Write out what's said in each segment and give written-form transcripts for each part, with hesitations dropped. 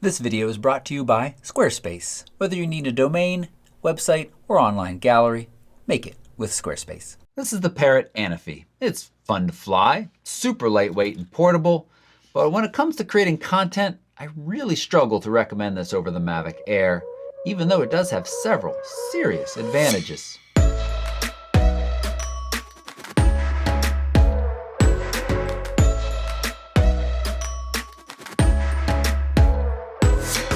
This video is brought to you by Squarespace. Whether you need a domain, website, or online gallery, make it with Squarespace. This is the Parrot Anafi. It's fun to fly, super lightweight and portable, but when it comes to creating content, I really struggle to recommend this over the Mavic Air, even though it does have several serious advantages.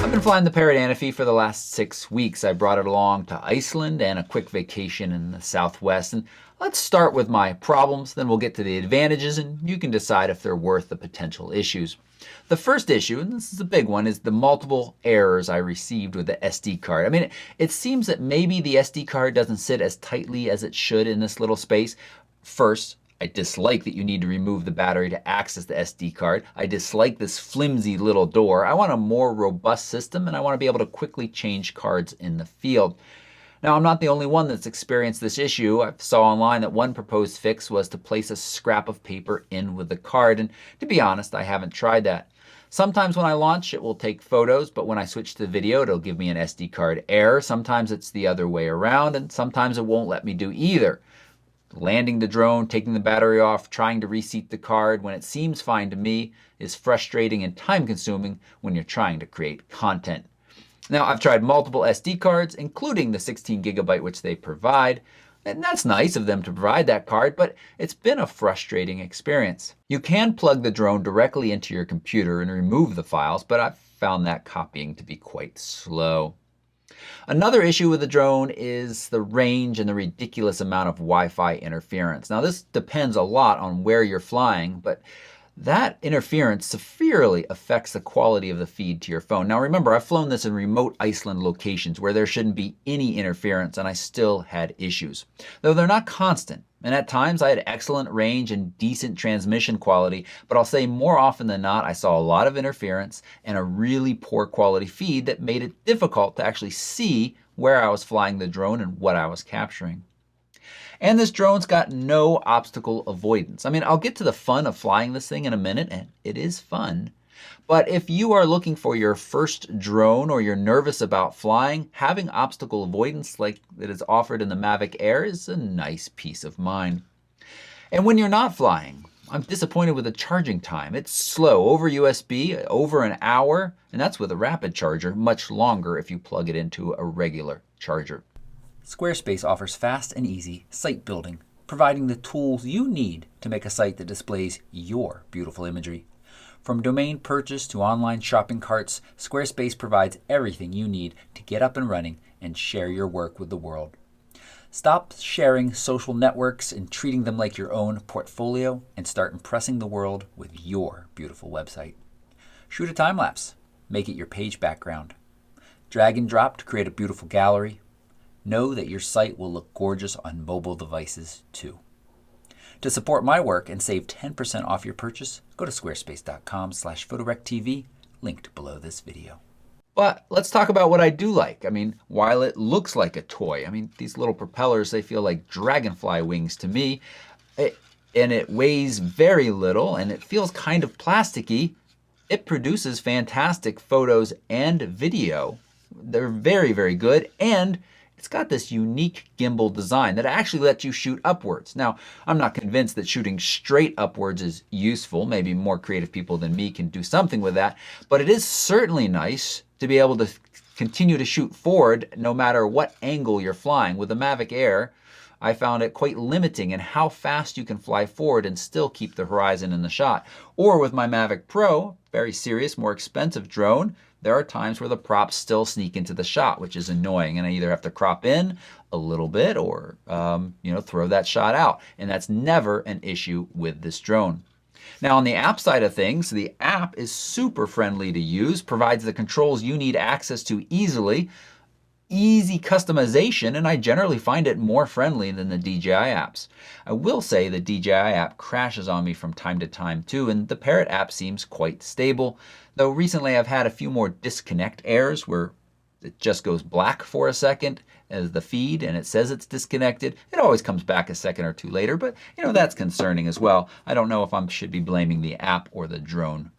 I've been flying the Parrot Anafi for the last 6 weeks. I brought it along to Iceland and a quick vacation in the Southwest. And let's start with my problems, then we'll get to the advantages, and you can decide if they're worth the potential issues. The first issue, and this is a big one, is the multiple errors I received with the SD card. I mean, it seems that maybe the SD card doesn't sit as tightly as it should in this little space. First, I dislike that you need to remove the battery to access the SD card. I dislike this flimsy little door. I want a more robust system, and I want to be able to quickly change cards in the field. Now, I'm not the only one that's experienced this issue. I saw online that one proposed fix was to place a scrap of paper in with the card, and to be honest, I haven't tried that. Sometimes when I launch, it will take photos, but when I switch to video, it'll give me an SD card error. Sometimes it's the other way around, and sometimes it won't let me do either. Landing the drone, taking the battery off, trying to reseat the card when it seems fine to me is frustrating and time-consuming when you're trying to create content. Now, I've tried multiple SD cards, including the 16 gigabyte which they provide, and that's nice of them to provide that card, but it's been a frustrating experience. You can plug the drone directly into your computer and remove the files, but I've found that copying to be quite slow. Another issue with the drone is the range and the ridiculous amount of Wi-Fi interference. Now, this depends a lot on where you're flying, but that interference severely affects the quality of the feed to your phone. Now remember, I've flown this in remote Iceland locations where there shouldn't be any interference, and I still had issues. Though they're not constant, and at times I had excellent range and decent transmission quality, but I'll say more often than not I saw a lot of interference and a really poor quality feed that made it difficult to actually see where I was flying the drone and what I was capturing. And this drone's got no obstacle avoidance. I mean, I'll get to the fun of flying this thing in a minute, and it is fun. But if you are looking for your first drone or you're nervous about flying, having obstacle avoidance like it is offered in the Mavic Air is a nice peace of mind. And when you're not flying, I'm disappointed with the charging time. It's slow over USB, over an hour, and that's with a rapid charger, much longer if you plug it into a regular charger. Squarespace offers fast and easy site building, providing the tools you need to make a site that displays your beautiful imagery. From domain purchase to online shopping carts, Squarespace provides everything you need to get up and running and share your work with the world. Stop sharing social networks and treating them like your own portfolio and start impressing the world with your beautiful website. Shoot a time lapse. Make it your page background. Drag and drop to create a beautiful gallery. Know that your site will look gorgeous on mobile devices too. To support my work and save 10% off your purchase, go to squarespace.com/photorectv, linked below this video. But let's talk about what I do like. I mean, while it looks like a toy, I mean, these little propellers, they feel like dragonfly wings to me. And it weighs very little, and it feels kind of plasticky. It produces fantastic photos and video. They're very, very good, and it's got this unique gimbal design that actually lets you shoot upwards. Now, I'm not convinced that shooting straight upwards is useful. Maybe more creative people than me can do something with that. But it is certainly nice to be able to continue to shoot forward no matter what angle you're flying. With the Mavic Air, I found it quite limiting in how fast you can fly forward and still keep the horizon in the shot. Or with my Mavic Pro, very serious, more expensive drone, there are times where the props still sneak into the shot, which is annoying, and I either have to crop in a little bit or throw that shot out, and that's never an issue with this drone. Now, on the app side of things, the app is super friendly to use, provides the controls you need access to easily, easy customization, and I generally find it more friendly than the DJI apps. I will say the DJI app crashes on me from time to time too, and the Parrot app seems quite stable, though recently I've had a few more disconnect errors where it just goes black for a second as the feed and it says it's disconnected. It always comes back a second or two later, but that's concerning as well. I don't know if I should be blaming the app or the drone.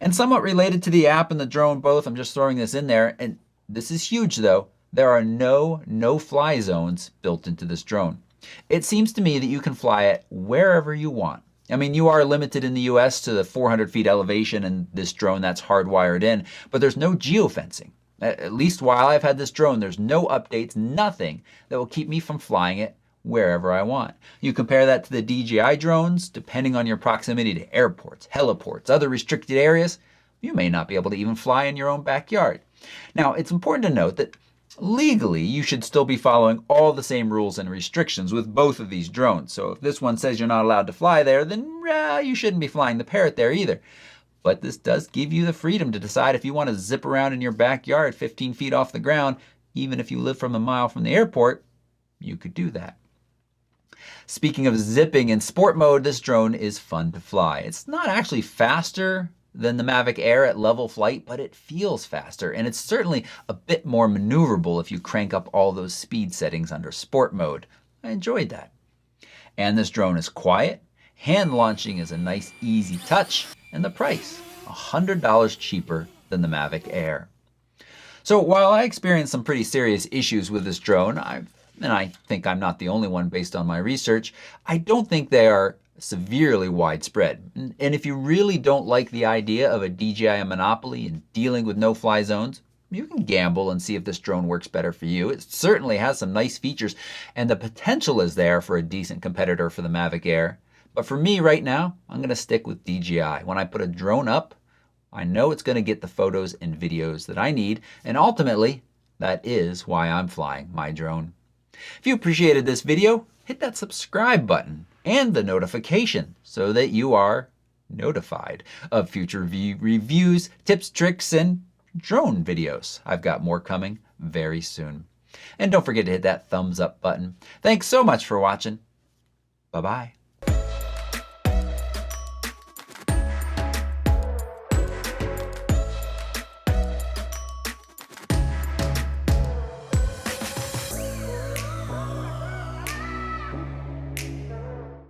And somewhat related to the app and the drone both, I'm just throwing this in there, and this is huge though, there are no no-fly zones built into this drone. It seems to me that you can fly it wherever you want. I mean, you are limited in the US to the 400 feet elevation in this drone that's hardwired in, but there's no geofencing. At least while I've had this drone, there's no updates, nothing that will keep me from flying it wherever I want. You compare that to the DJI drones, depending on your proximity to airports, heliports, other restricted areas, you may not be able to even fly in your own backyard. Now, it's important to note that legally, you should still be following all the same rules and restrictions with both of these drones. So if this one says you're not allowed to fly there, then you shouldn't be flying the Parrot there either. But this does give you the freedom to decide if you want to zip around in your backyard 15 feet off the ground, even if you live from a mile from the airport, you could do that. Speaking of zipping in sport mode, this drone is fun to fly. It's not actually faster than the Mavic Air at level flight, but it feels faster, and it's certainly a bit more maneuverable if you crank up all those speed settings under sport mode. I enjoyed that. And this drone is quiet, hand launching is a nice easy touch, and the price, $100 cheaper than the Mavic Air. So while I experienced some pretty serious issues with this drone, and I think I'm not the only one based on my research, I don't think they are severely widespread. And if you really don't like the idea of a DJI Monopoly and dealing with no-fly zones, you can gamble and see if this drone works better for you. It certainly has some nice features, and the potential is there for a decent competitor for the Mavic Air. But for me right now, I'm going to stick with DJI. When I put a drone up, I know it's going to get the photos and videos that I need, and ultimately, that is why I'm flying my drone. If you appreciated this video, hit that subscribe button and the notification so that you are notified of future reviews, tips, tricks, and drone videos. I've got more coming very soon. And don't forget to hit that thumbs up button. Thanks so much for watching. Bye-bye.